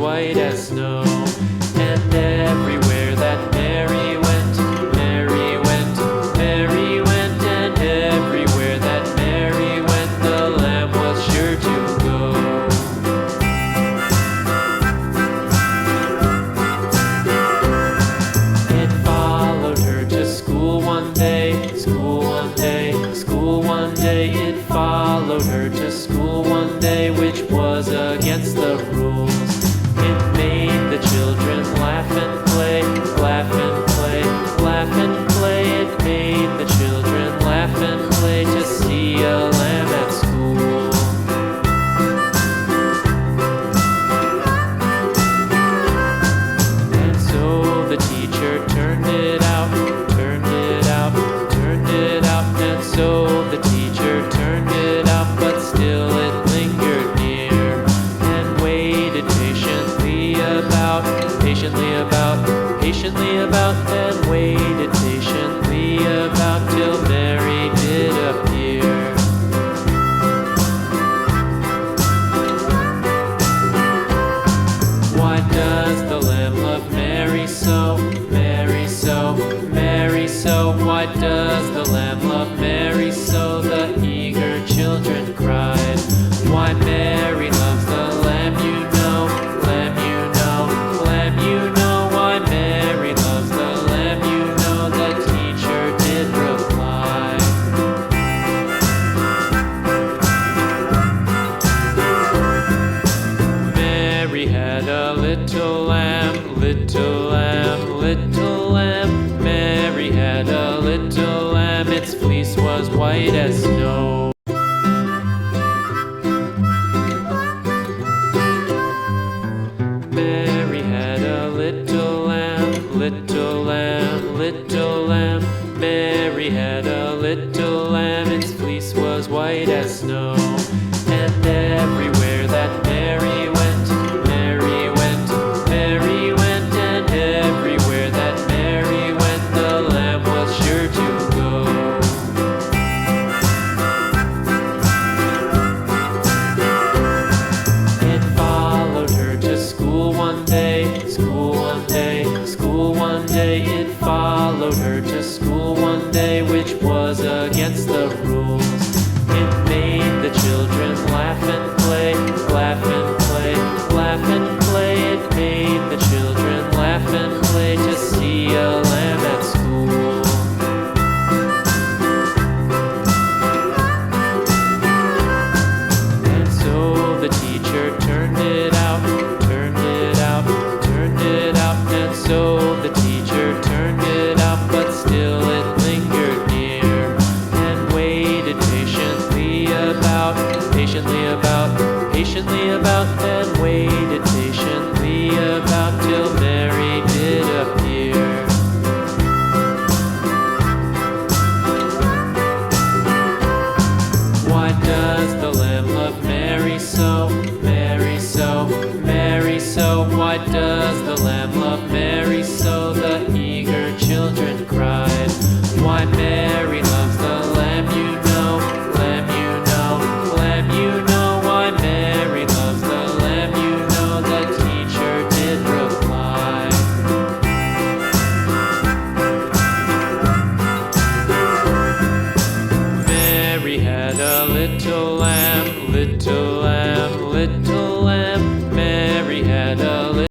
white as snow. And everywhere that Mary went, Mary went, Mary went, and everywhere that Mary went, the lamb was sure to go. It followed her to school one day, school one day, school one day. It followed her to school one day, which was against the rules. It made the children laugh and play, laugh and play, laugh and play. It made the children laugh and play to see a lamb at school. And so the teacher turned it out, turned it out, turned it out. And so the teacher turned it out, but still it lingered near and waited patiently about, patiently about, and waited patiently about till Mary did appear. Why does the lamb love Mary so, Mary so, Mary so? Why does the lamb love Mary so? The eager children cried. Why Mary loves the lamb, you know, lamb, you know, lamb, you know. Why Mary loves the lamb, you know, the teacher did reply. Mary had a little lamb, little lamb, little lamb. Mary had a little lamb, its fleece was white as snow. Mary had a little lamb, little lamb, little lamb. Mary had a little lamb, its fleece was white as snow. And everywhere that Mary went, Mary went, Mary went, and everywhere that Mary went, the lamb was sure to go. It followed her to school one day, school one day, school one day. It followed her to school one day, which was against the rules. It made the children laugh and play, laugh and play, laugh and play. It made the children laugh and play to see a lamb at school. And so the teacher turned it out, turned it out, turned it out. And so the teacher turned it out, but still it lingered near and waited patiently about, patiently about, patiently about, and waited patiently about till Mary did appear. Why does the lamb love Mary so, Mary so, Mary so? Why does the lamb love Mary so? The eager children cried. Why Mary loves the lamb, you know, lamb, you know, lamb, you know. Why Mary loves the lamb, you know, the teacher did reply. Mary had a little lamb, little